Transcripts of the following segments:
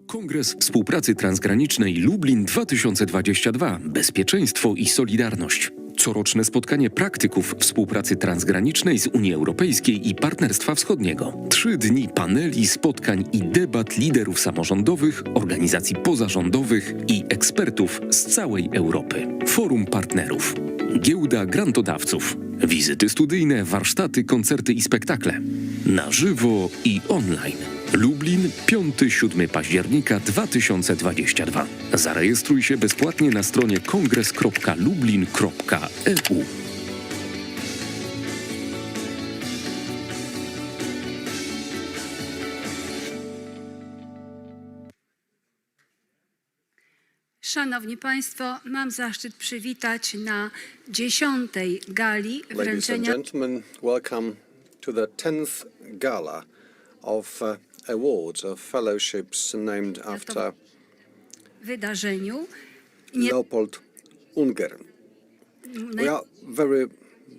Kongres Współpracy Transgranicznej Lublin 2022. Bezpieczeństwo i solidarność. Coroczne spotkanie praktyków współpracy transgranicznej z Unii Europejskiej i Partnerstwa Wschodniego. 3 dni paneli, spotkań i debat liderów samorządowych, organizacji pozarządowych i ekspertów z całej Europy. Forum partnerów. Giełda grantodawców. Wizyty studyjne, warsztaty, koncerty i spektakle. Na żywo i online. Lublin, 5-7 października 2022. Zarejestruj się bezpłatnie na stronie kongres.lublin.eu. Szanowni Państwo, mam zaszczyt przywitać na 10. gali Ladies and wręczenia gentlemen, welcome to the 10th gala of awards of fellowships named after wydarzeniu. Leopold Unger. We are very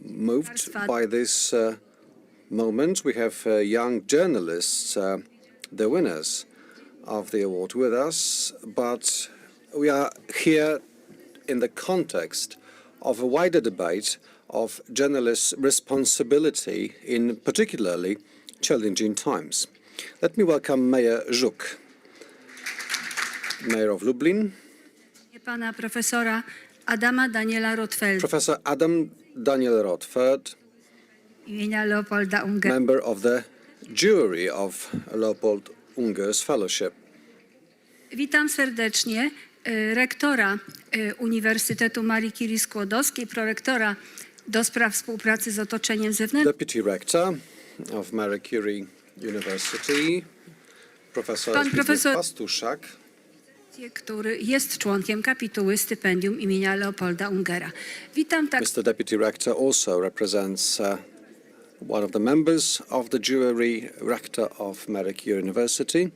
moved by this moment. We have young journalists, the winners of the award with us, but we are here in the context of a wider debate of journalists' responsibility in particularly challenging times. Let me welcome Mayor Żuk, Mayor of Lublin, Pana profesora Adama Daniela Rotfelda, Professor Adam Daniel Rotfeld, imienia Leopolda Ungera. member of the jury of Leopold Unger's Fellowship. Witam serdecznie rektora Uniwersytetu Marii Curie-Skłodowskiej, prorektora do spraw współpracy z otoczeniem zewnętrznym. Deputy Rector of Marie Curie University, Professor Pan profesor Pastuszak, który jest członkiem kapituły stypendium imienia Leopolda Ungera. Witam Mr. Deputy Rector also represents one of the members of the jury, Rector of Marie Curie University.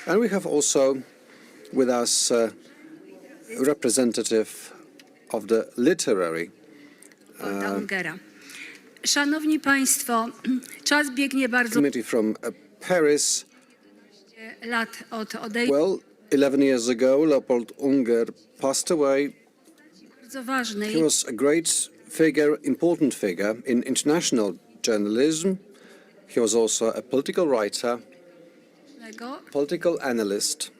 And we have also with us representative of the literary Ungera. Szanowni Państwo, czas biegnie bardzo committee from Paris. lat od odejścia. Well, 11 years ago, Leopold Unger passed away. Bardzo ważnej. He was a great figure, important figure in international journalism. He was also a political writer, political analyst,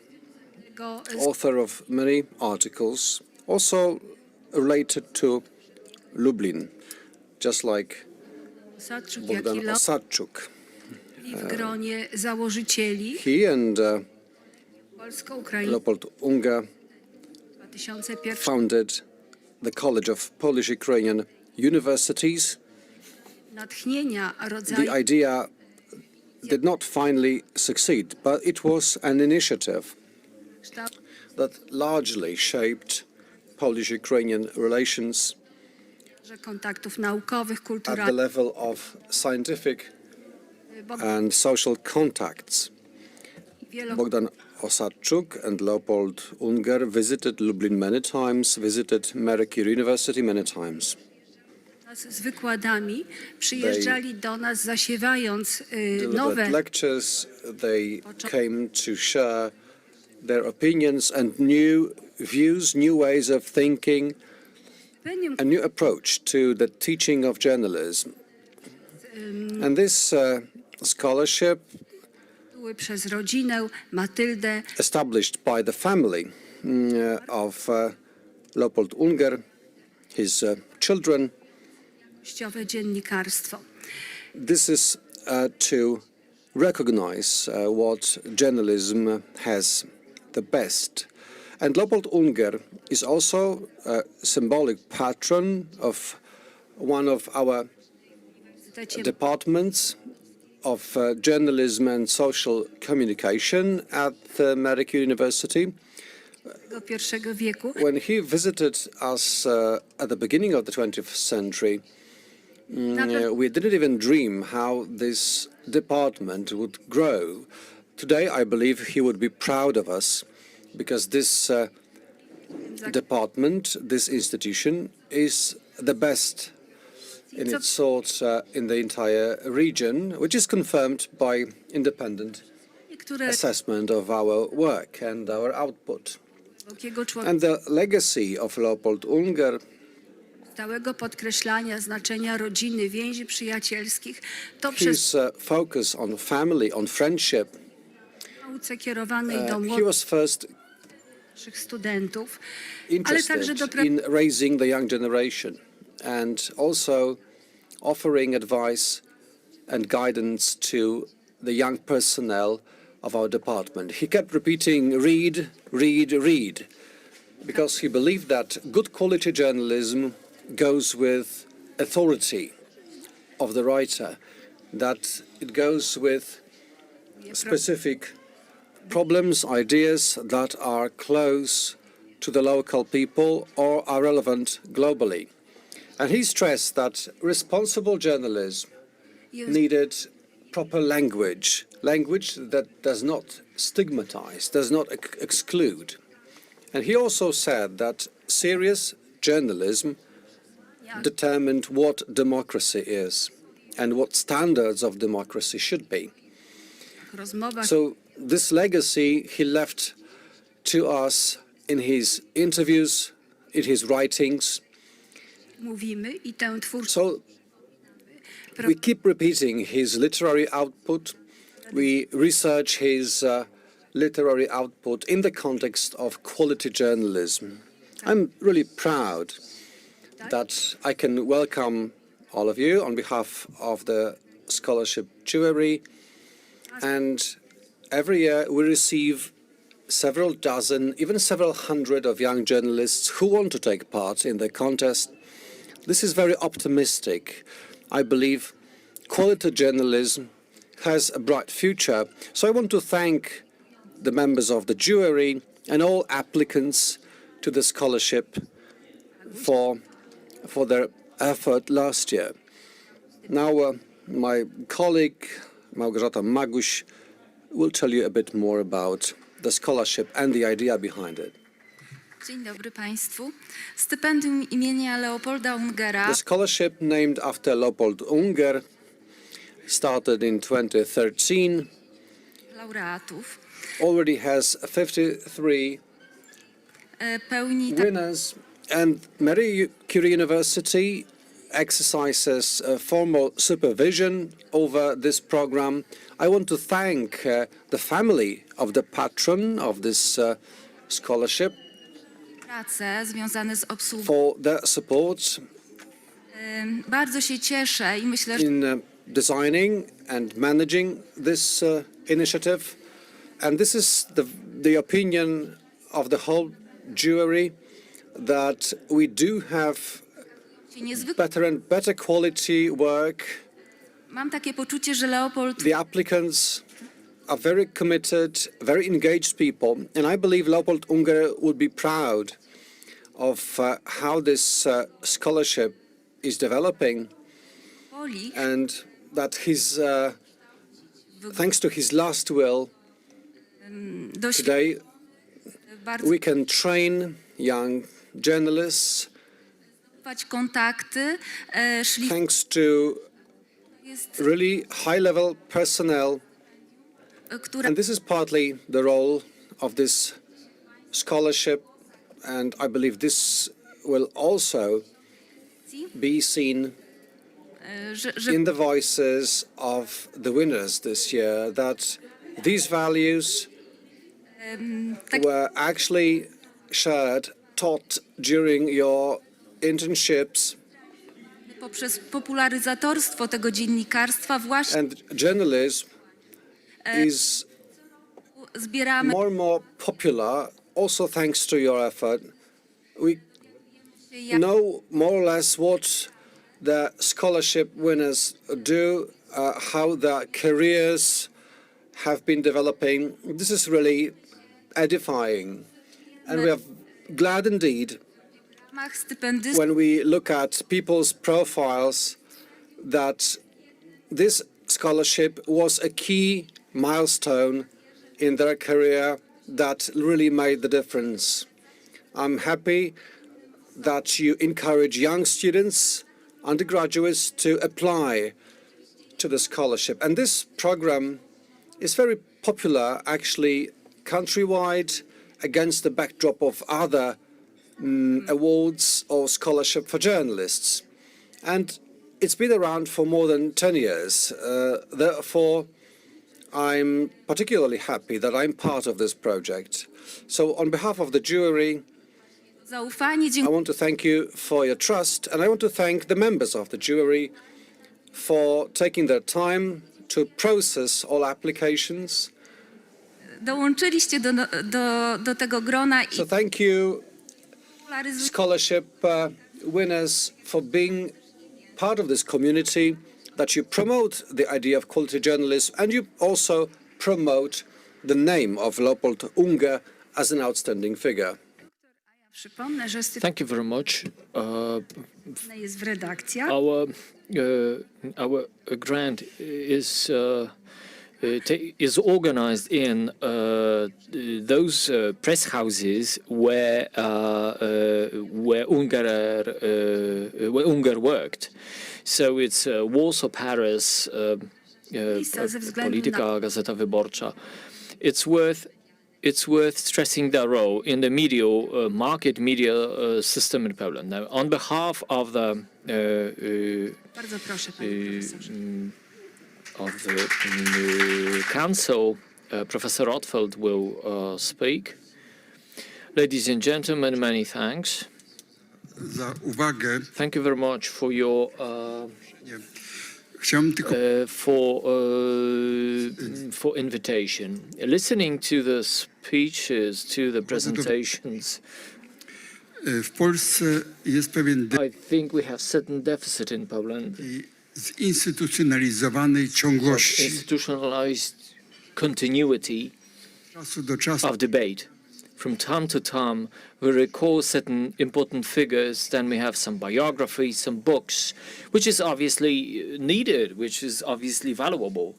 author of many articles, also related to Lublin, just like Bogdan Osadczuk. I w gronie założycieli He and Polsko-Ukraińskiego Leopold Unger 2001 founded the College of Polish-Ukrainian Universities. natchnienia The rodzaju idea did not finally succeed, but it was an initiative that largely shaped Polish-Ukrainian relations kontaktów naukowych, at the kulturalnych. level of scientific and social contacts. Bogdan Osadczuk and Leopold Unger visited Lublin many times, visited Marie Curie University many times. Z wykładami przyjeżdżali do nas, zasiewając nowe Delivered lectures, they came to share their opinions and new views, new ways of thinking, a new approach to the teaching of journalism. And this scholarship, przez rodzinę Matyldę, established by the family of Leopold Unger, his children, ściowe dziennikarstwo. this is to recognize what journalism has the best. And Leopold Unger is also a symbolic patron of one of our departments of journalism and social communication at Marie Curie University. I wieku. When he visited us at the beginning of the 20th century, we didn't even dream how this department would grow. Today, I believe he would be proud of us because this department, this institution, is the best in its sort in the entire region, which is confirmed by independent które assessment of our work and our output. wielkiego człowieka, And the legacy of Leopold Unger stałego podkreślania znaczenia rodziny, więzi przyjacielskich, to przez his focus on family, on friendship. nauce kierowanej do He was first młodszych studentów, ale także do interested in raising the young generation and also offering advice and guidance to the young personnel of our department. He kept repeating, read, read, read, because he believed that good quality journalism goes with authority of the writer, that it goes with specific problems, ideas that are close to the local people or are relevant globally. And he stressed that responsible journalism needed proper language, language that does not stigmatize, does not exclude. And he also said that serious journalism determined what democracy is and what standards of democracy should be. rozmowach So this legacy he left to us in his interviews, in his writings. mówimy i tę twórczość So we keep repeating his literary output. We research his literary output in the context of quality journalism. I'm really proud that I can welcome all of you on behalf of the scholarship Jury. And every year we receive several dozen, even several hundred of young journalists who want to take part in the contest. This is very optimistic. I believe quality journalism has a bright future. So I want to thank the members of the jury and all applicants to the scholarship for their effort last year. Now, my colleague, Maguś, will tell you a bit more about the scholarship and the idea behind it. Dzień dobry Państwu. Stypendium imienia Leopolda Ungera The scholarship, named after Leopold Unger, started in 2013, laureatów already has 53 pełni winners, and Marie Curie University exercises formal supervision over this program. I want to thank the family of the patron of this scholarship prace związane z obsługą. for their support Bardzo się cieszę i myślę, że in designing and managing this initiative. And this is the opinion of the whole jury, that we do have niezwykle better and better quality work. mam takie poczucie, że Leopold The applicants are very committed, very engaged people, and I believe Leopold Unger would be proud of how this scholarship is developing, woli and that thanks to his last will, today bardzo we can train young journalists kontakty, szli thanks to jest, really high-level personnel. która And this is partly the role of this scholarship, and I believe this will also be seen że in the voices of the winners this year, that these values were actually shared, taught during your internships, poprzez popularyzatorstwo tego dziennikarstwa właśnie and journalism is zbieramy more and more popular, also thanks to your effort. We know more or less what the scholarship winners do, how their careers have been developing. This is really edifying. And we are glad indeed ramach stypendystów when we look at people's profiles that this scholarship was a key milestone in their career that really made the difference. I'm happy that you encourage young students, undergraduates, to apply to the scholarship. And this program is very popular actually countrywide against the backdrop of other awards or scholarship for journalists. And it's been around for more than 10 years. Therefore, I'm particularly happy that I'm part of this project. So on behalf of the jury, Zaufanie, I dziękuję. want to thank you for your trust, and I want to thank the members of the jury for taking their time to process all applications. Dołączyliście do tego grona i So thank you, popularyzujecie scholarship winners, for being part of this community, that you promote the idea of quality journalism, and you also promote the name of Leopold Unger as an outstanding figure. Przypomnę, że Thank you very much. stypendium jest w redakcjach. Our grant is organized in those press houses where Unger worked. So it's Warsaw, Paris, Polityka, Gazeta Wyborcza. It's worth stressing their role in the media system in Poland. Now, on behalf of the Bardzo proszę, panie profesorze. council, Professor Rotfeld will speak. Ladies and gentlemen, many thanks. Za uwagę. Thank you very much for your Chciałem tylko for invitation. Listening to the speeches, to the presentations, w Polsce jest pewien I think we have certain deficit in Poland. zinstytucjonalizowanej ciągłości Institutionalized continuity z czasu do czasu. of debate. From time to time, we recall certain important figures, then we have some biographies, some books, which is obviously needed, which is obviously valuable.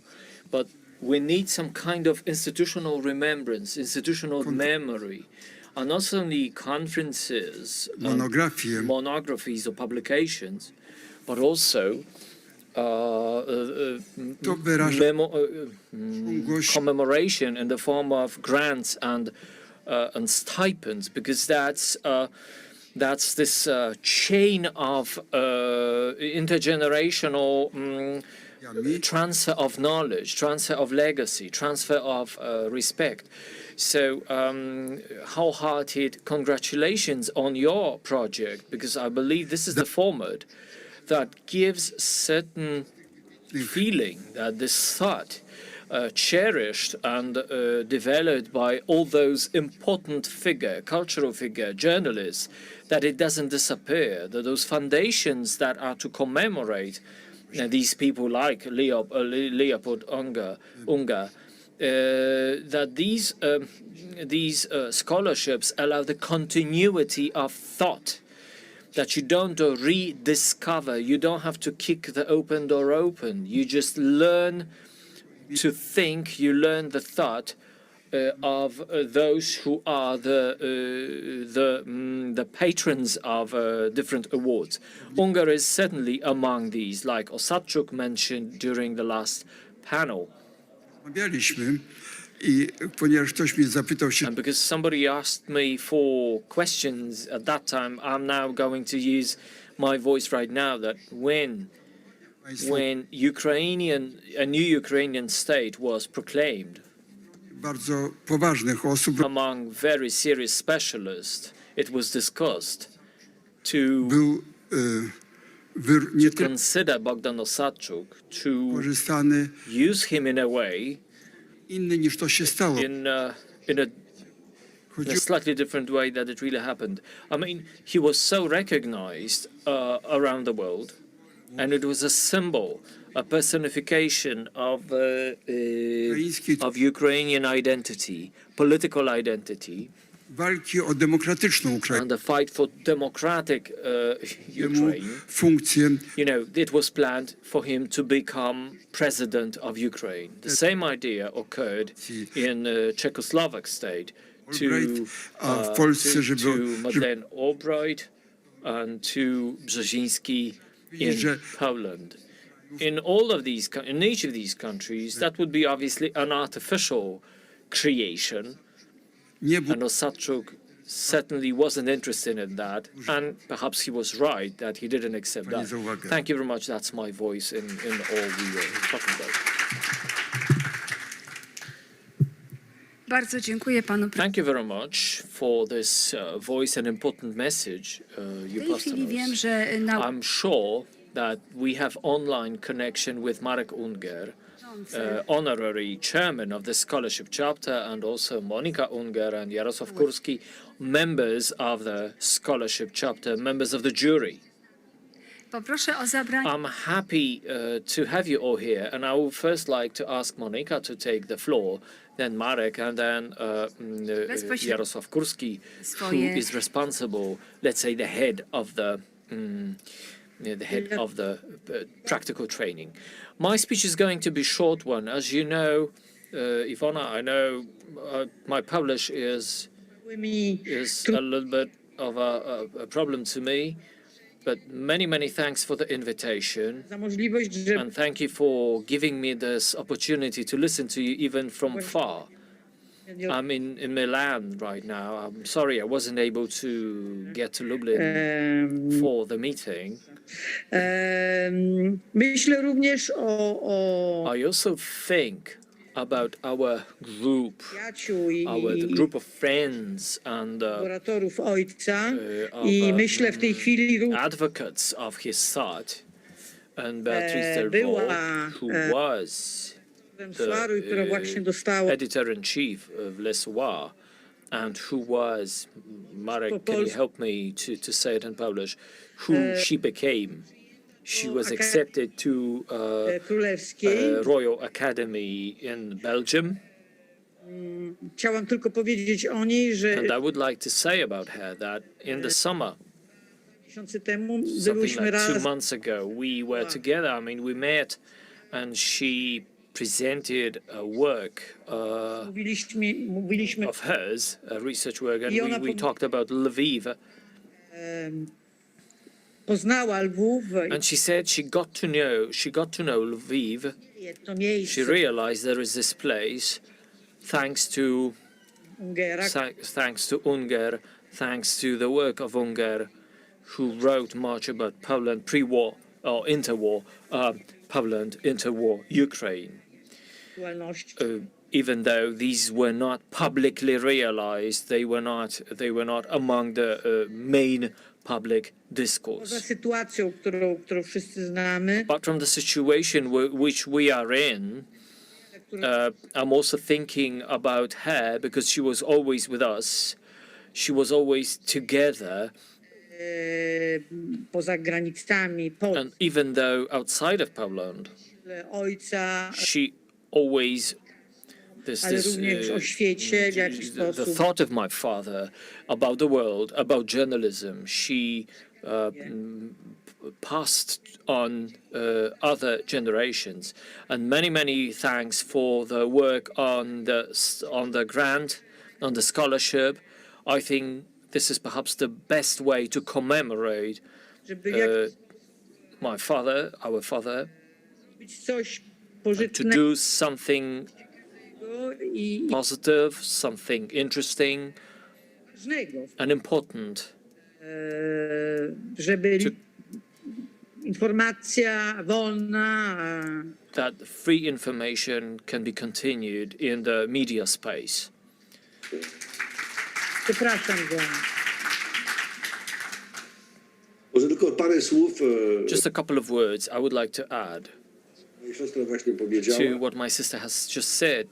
But we need some kind of institutional remembrance, institutional memory, and not only conferences, monographies or publications, but also commemoration in the form of grants and stipends, because that's this chain of intergenerational transfer of knowledge, transfer of legacy, transfer of respect. So wholehearted congratulations on your project, because I believe this is the format that gives certain feeling that this thought cherished and developed by all those important cultural figure, journalists, that it doesn't disappear, that those foundations that are to commemorate these people like Leopold Unger, that these scholarships allow the continuity of thought, that you don't rediscover, you don't have to kick the open door open, you just learn to think, you learn the thought of those who are the patrons of different awards. Unger is certainly among these, like Osadczuk mentioned during the last panel. And because somebody asked me for questions at that time, I'm now going to use my voice right now, that when a new Ukrainian state was proclaimed among very serious specialists, it was discussed to consider Bogdan Osadczuk, to use him in a way, in a slightly different way that it really happened. I mean, he was so recognized around the world, and it was a symbol, a personification of Ukrainian identity, political identity, and the fight for democratic Ukraine. You know, it was planned for him to become president of Ukraine. The same idea occurred in Czechoslovak state to Madeleine Albright and to Brzezinski in Poland. in all of these, in each of these countries, that would be obviously an artificial creation. Nie było And Ossadczuk certainly wasn't interested in that, and perhaps he was right that he didn't accept that. za uwagę. Thank you very much. That's my voice in all we were talking about. Bardzo dziękuję panu. Thank you very much for this voice and important message W you tej passed chwili on wiem, us. że I'm sure that we have online connection with Marek Unger, honorary chairman of the scholarship chapter, and also Monika Unger and Jarosław Kurski, members of the scholarship chapter, members of the jury. poproszę o zabranie. I'm happy to have you all here, and I would first like to ask Monika to take the floor, then Marek, and then Jarosław Kurski, who is responsible, let's say, the head of the practical training. My speech is going to be a short one. As you know, Iwona, I know my Polish is a little bit of a problem to me, but many thanks for the invitation, and thank you for giving me this opportunity to listen to you even from far. I'm in Milan right now. I'm sorry I wasn't able to get to Lublin for the meeting. Myślę również o I also think about our group, the group of friends and kuratorów ojca i myślę w tej chwili advocates of his thought, and Beatrice Delvaux, była who was Soiru, która właśnie dostała editor-in-chief of Le Soir, and who was, Marek, can you help me to say it in Polish, who she became. She was accepted to królewskiej. Royal Academy in Belgium. Chciałam tylko powiedzieć o niej, że And I would like to say about her that in the summer, miesiące temu something byłyśmy like 2 razem. months ago, we were together. I mean, we met, and she presented a work Mówiliśmy of hers, a research work, and Iwona we talked about Lviv. poznała Lwów, And she said she got to know Lviv. to She miejsce realized there is this place, thanks to Ungera, thanks to Unger, thanks to the work of Unger, who wrote much about Poland pre-war or interwar, Poland interwar Ukraine. aktualności. Even though these were not publicly realized, they were not among the main public Poza discourse. sytuacją, którą wszyscy znamy, But from the situation which we are in, I'm also thinking about her because she was always with us. She was always together, poza granicami Polski, and even though outside of Poland, ojca, she always ale również o świecie, w jaki the sposób thought of my father about the world, about journalism. She passed on other generations, and many thanks for the work on the grant, on the scholarship. I think this is perhaps the best way to commemorate żeby jak my father, our father, być coś to pożytecznego do something i positive, something interesting ważnego, and important. żeby informacja wolna, That free information can be continued in the media space. przepraszam za Może tylko parę słów, Just a couple of words I would like to add moja siostra właśnie to powiedziała. what my sister has just said.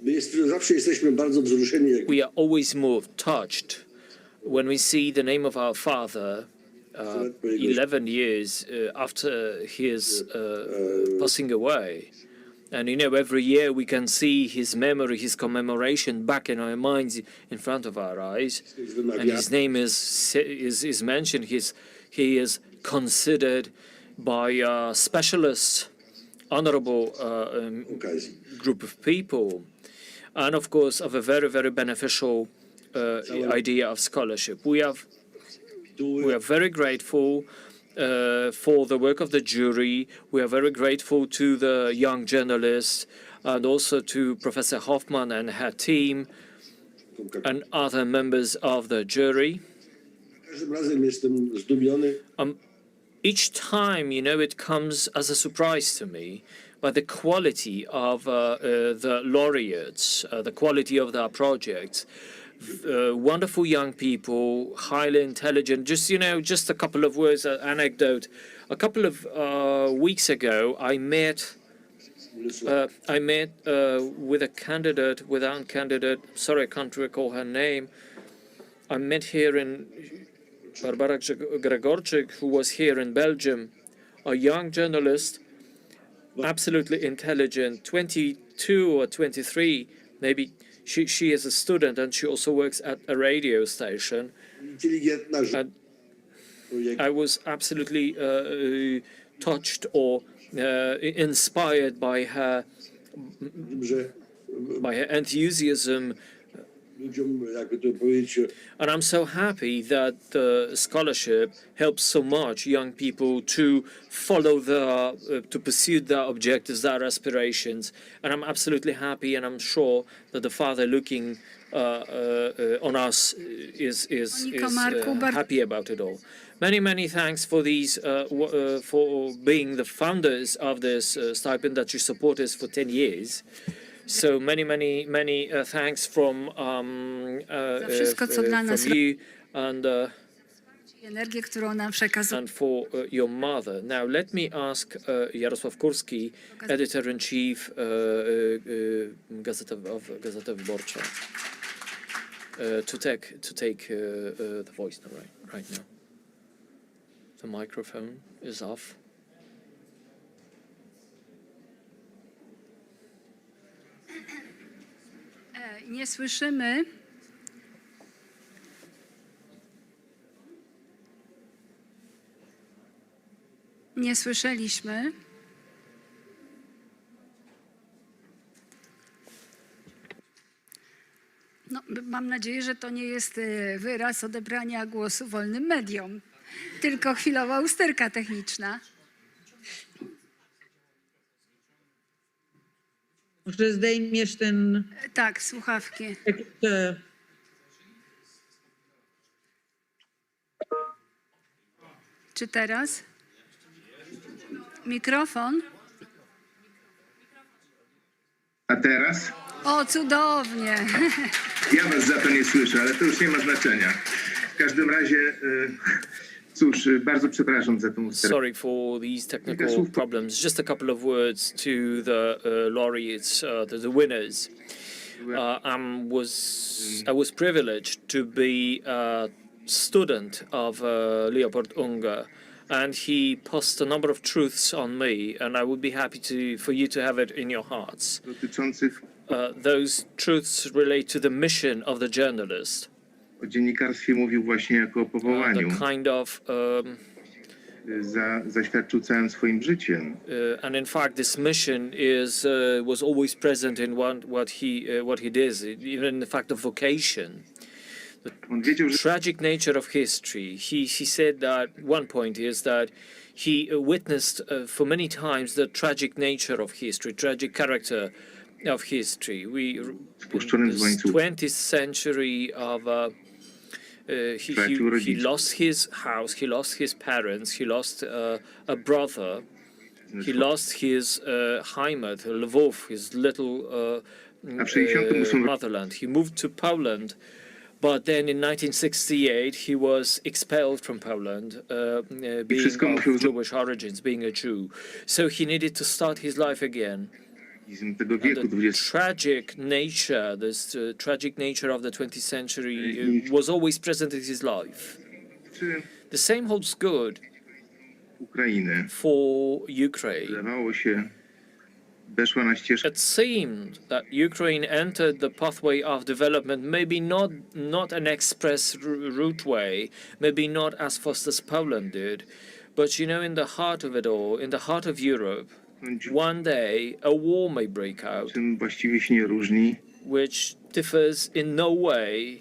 My zawsze jesteśmy bardzo wzruszeni, jak We are always moved, touched, when we see the name of our father 11 years after his passing away. And every year we can see his memory, his commemoration back in our minds, in front of our eyes. And his name is mentioned. He is considered by specialists, honorable okazji. group of people, and of course of a very beneficial idea of scholarship. We are very grateful, for the work of the jury. We are very grateful to the young journalists and also to Professor Hofman and her team and other members of the jury. Każdym razem jestem zdumiony. Each time, you know, it comes as a surprise to me by the quality of the laureates, the quality of their projects. Wonderful young people, highly intelligent. Just, you know, just a couple of words, an anecdote. A couple of weeks ago, I met with a candidate, sorry, I can't recall her name. I met here in Barbara Gregorczyk, who was here in Belgium, a young journalist, absolutely intelligent, 22 or 23, maybe. She is a student and she also works at a radio station. And I was absolutely touched or inspired by her enthusiasm. And I'm so happy that the scholarship helps so much young people to follow to pursue their objectives, their aspirations. And I'm absolutely happy, and I'm sure that the Father looking on us is happy about it all. Many thanks for these, for being the founders of this stipend that you support us for 10 years. So many thanks from you and for your mother. Now let me ask Jarosław Kurski, editor-in-chief Gazeta Wyborcza, to take the voice now, right now. The microphone is off. Nie słyszymy. Nie słyszeliśmy. No, mam nadzieję, że to nie jest wyraz odebrania głosu wolnym mediom, tylko chwilowa usterka techniczna. Może zdejmiesz ten... Tak, słuchawki. Czy teraz? Mikrofon? A teraz? O, cudownie. Ja was za to nie słyszę, ale to już nie ma znaczenia. W każdym razie, cóż, bardzo przepraszam za tą usterkę. Sorry for these technical problems. Just a couple of words to the laureates, the winners. I was privileged to be a student of Leopold Unger, and he posted a number of truths on me, and I would be happy for you to have it in your hearts. Dotyczących Those truths relate to the mission of the journalist. o dziennikarstwie mówił właśnie jako o powołaniu. The kind of Zaświadczył całym swoim życiem. and in fact, this mission was always present in what he does, even in the fact of vocation. On wiedział, że Tragic nature of history. He said that one point is that he witnessed for many times the tragic nature of history, tragic character of history. Spuszczonym z łańcucha. 20th century of he lost his house, he lost his parents, he lost a brother, he lost his Heimat, Lwów, his little motherland. He moved to Poland, but then in 1968 he was expelled from Poland, being of Jewish origins, being a Jew. So he needed to start his life again. tego wieku The tragic nature, this tragic nature of the 20th century was always present in his life. The same holds good Ukrainy. for Ukraine. Wydawało się, weszła na ścieżkę It seemed that Ukraine entered the pathway of development, maybe not an express route way, maybe not as fast as Poland did, but you know, in the heart of it all, in the heart of Europe, one day a war may break out, czym właściwie się nie różni which differs in no way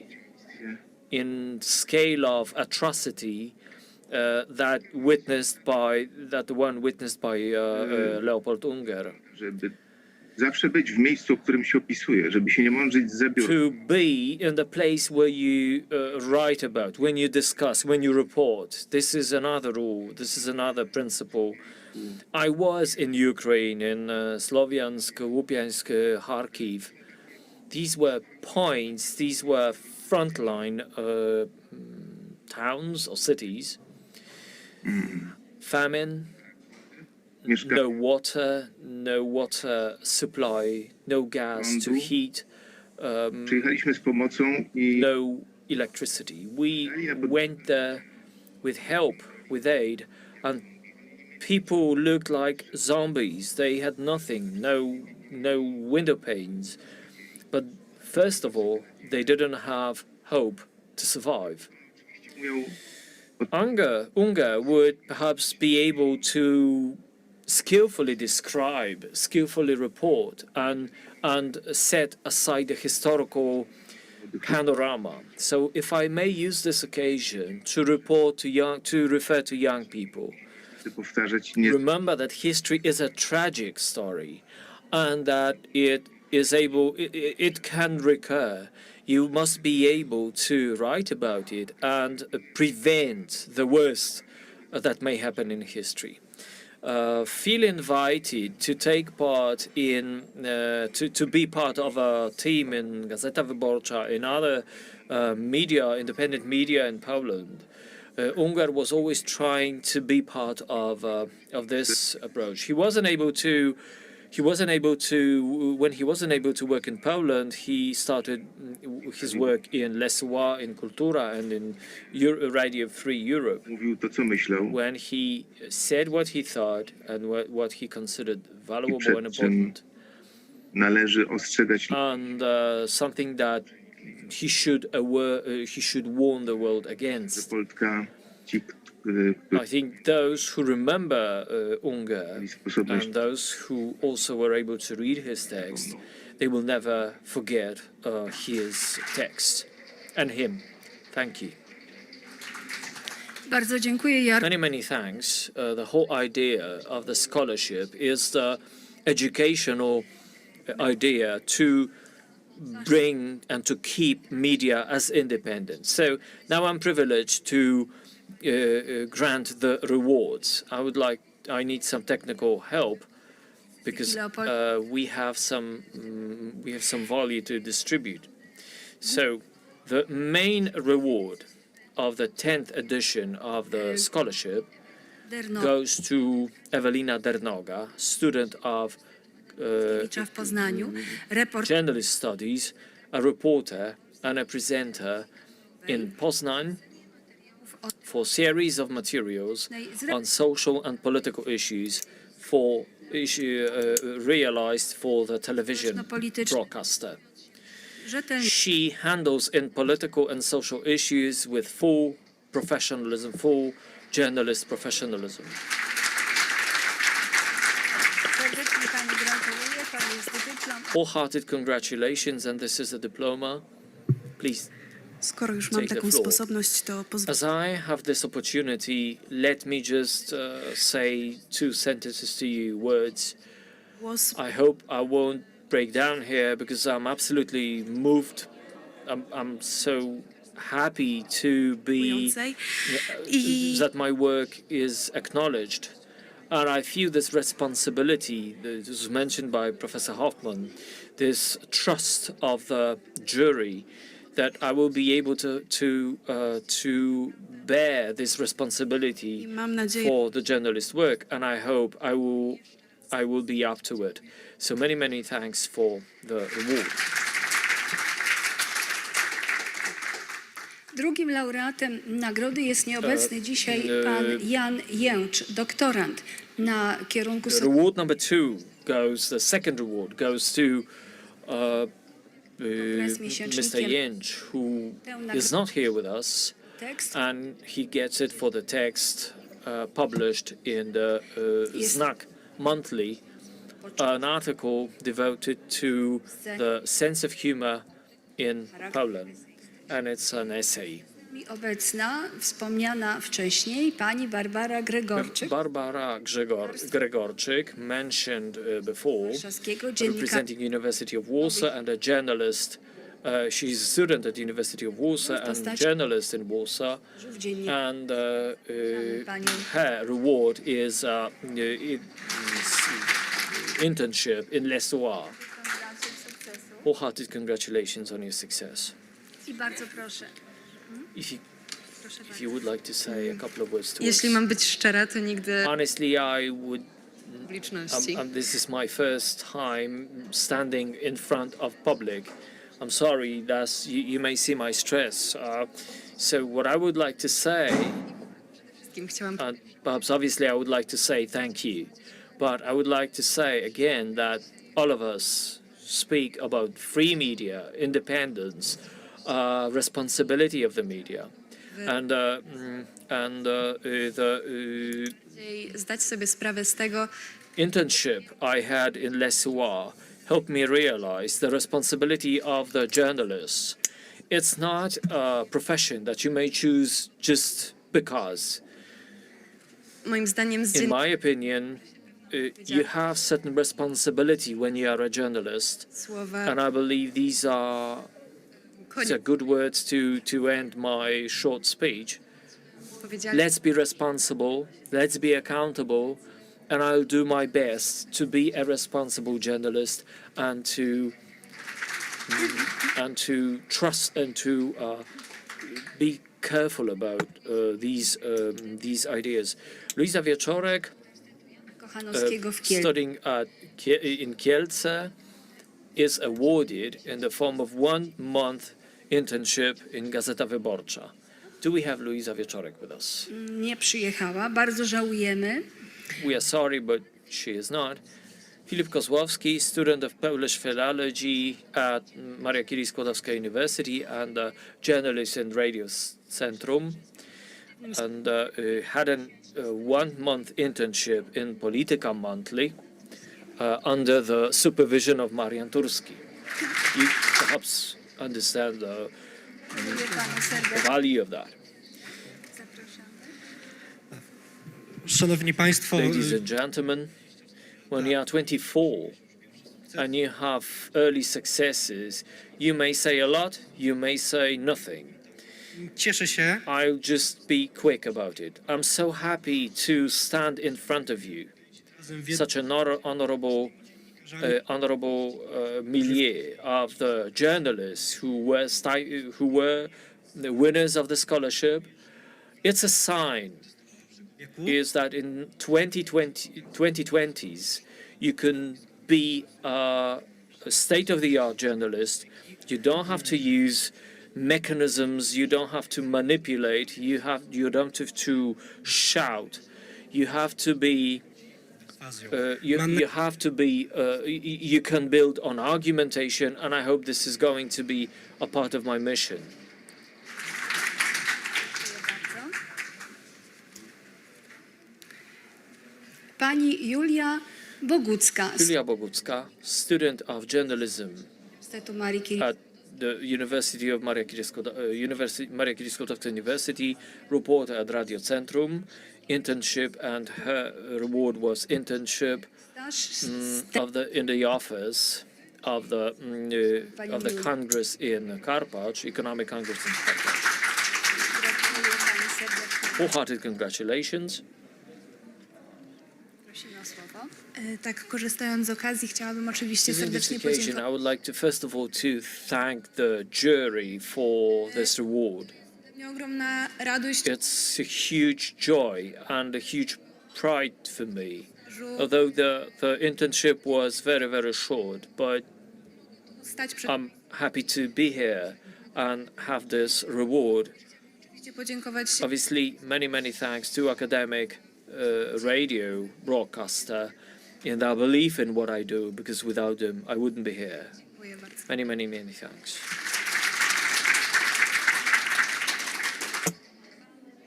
in scale of atrocity that the one witnessed by Leopold Unger. żeby zawsze być w miejscu, w którym się opisuje, żeby się nie mądrzyć z zabiórka. To be in the place where you write about, when you discuss, when you report. This is another rule. This is another principle. I was in Ukraine, in Sloviansk, Łupiańsk, Kharkiv. These were points, these were frontline towns or cities. Famine, no water supply, no gas to heat, Przyjechaliśmy z pomocą i no electricity. We went there with help, with aid, and people looked like zombies. They had nothing, no window panes. But first of all, they didn't have hope to survive. miał Unger would perhaps be able to skillfully describe, skillfully report, and set aside the historical panorama. So, if I may use this occasion to refer to young people, powtarzać remember that history is a tragic story, and that it can recur. You must be able to write about it and prevent the worst that may happen in history. Feel invited to take part in, to be part of a team in Gazeta Wyborcza, in other media, independent media in Poland. Unger was always trying to be part of this approach. When he wasn't able to work in Poland, he started his work in Lesła, in Kultura, and in Radio Free Europe. mówił to, co myślał. When he said what he thought and what he considered valuable przed and czym important, Należy ostrzegać and something that he should warn the world against. Polska, ci, I think those who remember Unger and those who also were able to read his text, they will never forget his text and him. Thank you. Bardzo dziękuję, Many thanks. The whole idea of the scholarship is the educational idea to bring and to keep media as independent. So now I'm privileged to grant the rewards. I need some technical help because we have some value to distribute. So the main reward of the 10th edition of the scholarship goes to Ewelina Dernoga, student of w Poznaniu, journalist studies, a reporter and a presenter in Poznań, for series of materials on social and political issues realized for the television broadcaster. She handles in political and social issues with full professionalism, full journalist professionalism. Wholehearted congratulations, and this is a diploma. Please. Skoro już mam taką sposobność, to As I have this opportunity, let me just say 2 sentences to you, words. I hope I won't break down here because I'm absolutely moved. I'm so happy to be that my work is acknowledged. And I feel this responsibility, this was mentioned by Professor Hofman, this trust of the jury, that I will be able to bear this responsibility for the journalist work, and I hope I will be up to it. So many thanks for the reward. Drugim laureatem nagrody jest nieobecny dzisiaj pan Jan Jęcz, doktorant na kierunku... Reward number 2 goes, the second reward goes to Mr. Jęcz, who is not here with us, and he gets it for the text published in the Znak Monthly, an article devoted to the sense of humor in Poland, and it's an essay. I obecna, wspomniana wcześniej, pani Barbara Gregorczyk. Barbara Gregorczyk, mentioned before, Warszawskiego dziennika. representing University of Warsaw and a journalist. She's a student at the University of Warsaw and journalist in Warsaw. And her reward is internship in Lesoir. Wholehearted congratulations on your success. I bardzo proszę. If you would like to say a couple of words to us. Jeśli mam być szczera, to nigdy Honestly, I would. publiczności. This is my first time standing in front of public. I'm sorry, you may see my stress. So what I would like to say, Chciałam perhaps obviously I would like to say thank you, but I would like to say again that all of us speak about free media, independence, responsibility of the media, and zdać sobie sprawę z tego, internship I had in Lesoir helped me realize the responsibility of the journalists. It's not a profession that you may choose just because. moim zdaniem, In my opinion, you have certain responsibility when you are a journalist, słowa and I believe these are good words to end my short speech. powiedzieli, Let's be responsible, let's be accountable, and I'll do my best to be a responsible journalist and to trust and to be careful about these ideas. Luisa Wieczorek, Kochanowskiego w Kielcach. studying in Kielce, is awarded in the form of 1 month internship in Gazeta Wyborcza. Do we have Luisa Wieczorek with us? Nie przyjechała, bardzo żałujemy. We are sorry, but she is not. Filip Kozłowski, student of Polish philology at Maria Curie-Skłodowska University and a journalist in Radio Centrum, and had a 1 month internship in Polityka monthly under the supervision of Marian Turski. You perhaps understand the value of that. Szanowni Państwo, Ladies and gentlemen, when you are 24 and you have early successes, you may say a lot, you may say nothing. cieszę się, I'll just be quick about it. I'm so happy to stand in front of you, such an honorable milieu of the journalists who were the winners of the scholarship. It's a sign is that in 2020s you can be a state-of-the-art journalist. You don't have to use mechanisms. You don't have to manipulate. You don't have to shout. You have to be. You can build on argumentation, and I hope this is going to be a part of my mission. Pani Julia Bogucka z Julia Bogucka, student of journalism Uniwersytetu Marii Curie. at the University of Maria Curie-Skłodowska University, reporter at Radio Centrum, internship, and her reward was internship in the office of the Congress in Karpacz, Economic Congress in Karpacz. Wholehearted congratulations. Tak, korzystając z okazji, chciałabym oczywiście On this serdecznie occasion, podziękować. I would like to first of all to thank the jury for this reward. Mnie ogromna radość, It's a huge joy and a huge pride for me. Although the internship was very, very short, but stać przed I'm happy to be here and have this reward. podziękować Obviously, many thanks to academic radio broadcaster and their belief in what I do, because without them I wouldn't be here. Dziękuję bardzo. Many thanks.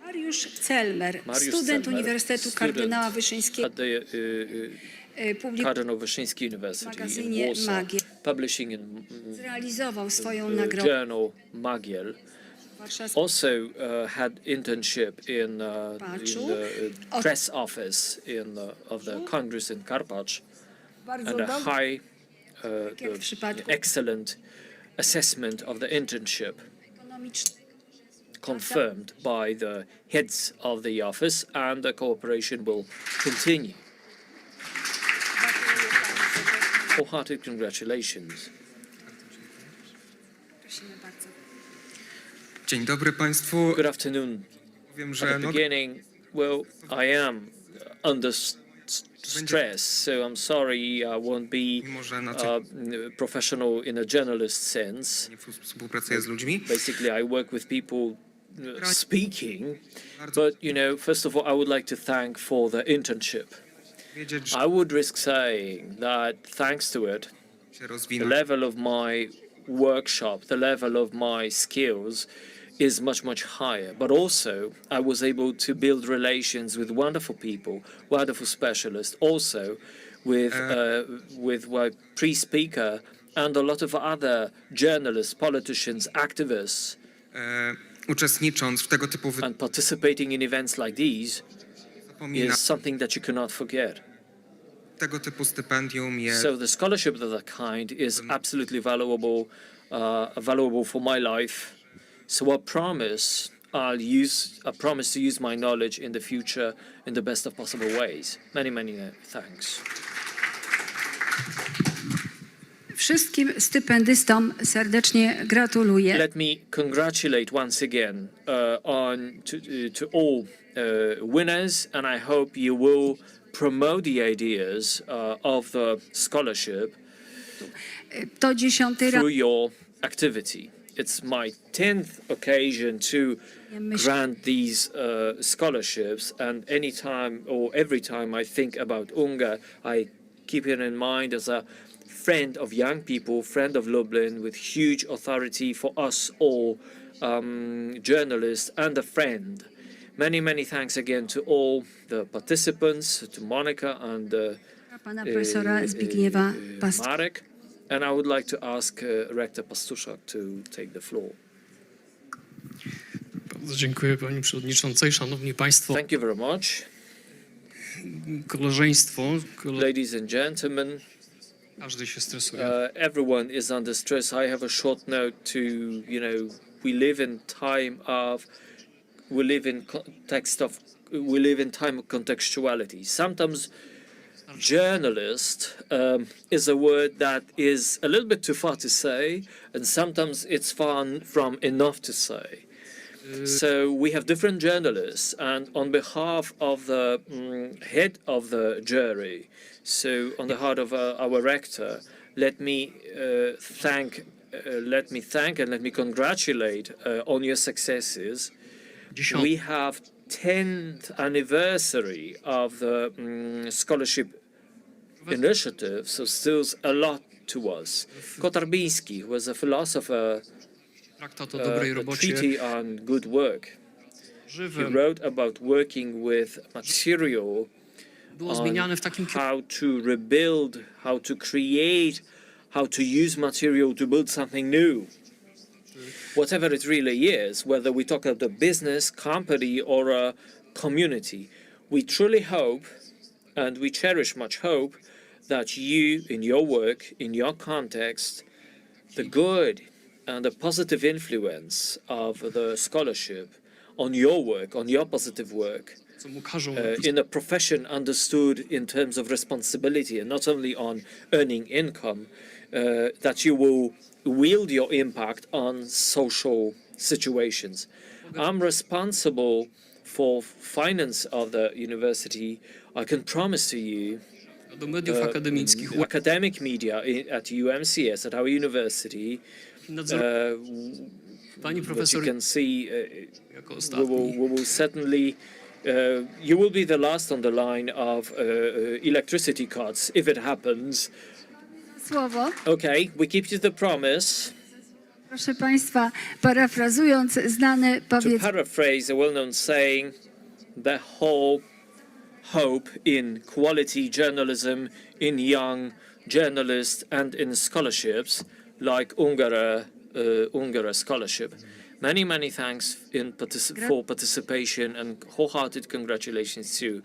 Mariusz Celmer, Mariusz student Celmer, Uniwersytetu student Kardynała Wyszyńskiego, At the Cardinal Wyszyński University in magazynie Warsaw, Magiel. publishing in Zrealizował swoją the nagrodę. journal Magiel. also had internship in the press office of the Congress in Karpacz, and a high, excellent assessment of the internship confirmed by the heads of the office, and the cooperation will continue. Wholehearted congratulations. Dzień dobry Państwu. Good afternoon. Powiem, At że the beginning, well, I am under stress, so I'm sorry I won't be professional in a journalist sense. współpracuję z ludźmi. Basically, I work with people speaking, but you know, first of all, I would like to thank for the internship. I would risk saying that thanks to it, the level of my workshop, the level of my skills is much, much higher. But also, I was able to build relations with wonderful people, wonderful specialists, also with my pre-speaker and a lot of other journalists, politicians, activists. Uczestnicząc w tego typu And participating in events like these is something that you cannot forget. tego typu stypendium jest So the scholarship of that kind is absolutely valuable, valuable for my life. So I promise to use my knowledge in the future in the best of possible ways. Many, many thanks. Wszystkim stypendystom serdecznie gratuluję. Let me congratulate once again to all winners, and I hope you will promote the ideas of the scholarship To 10. raz through your activity. It's my 10th occasion to grant these scholarships, and anytime or every time I think about Unger, I keep it in mind as a friend of young people, friend of Lublin, with huge authority for us all journalists, and a friend. Many, many thanks again to all the participants, to Monika and pana profesora Zbigniewa Pastora. Marek. And I would like to ask Rector Pastuszak to take the floor. Bardzo dziękuję Pani Przewodniczącej, Szanowni Państwo. Thank you very much. Koleżeństwo. Ladies and gentlemen, Każdy się stresuje. Everyone is under stress. I have a short note to, you know, we live in time of contextuality. Sometimes journalist is a word that is a little bit too far to say, and sometimes it's far from enough to say. So we have different journalists, and on behalf of the head of the jury, so on the heart of our rector, let me thank and let me congratulate on your successes. We have 10th anniversary of the scholarship initiative, so still a lot to us. Kotarbiński was a philosopher, a treatise on good work. He wrote about working with material, on how to rebuild, how to create, how to use material to build something new. Whatever it really is, whether we talk about a business, company, or a community, we truly hope, and we cherish much hope, that you, in your work, in your context, the good and the positive influence of the scholarship on your work, on your positive work, in a profession understood in terms of responsibility and not only on earning income, that you will wield your impact on social situations. I'm responsible for finance of the university. I can promise to you academic media at UMCS, at our university, what you can see, we will certainly, you will be the last on the line of electricity cuts if it happens. Słowo. Okay, we keep you the promise. Proszę Państwa, parafrazując znane To powiedzenie, paraphrase a well-known saying, the whole hope in quality journalism, in young journalists, and in scholarships like Unger Scholarship. Many thanks for participation and wholehearted congratulations too.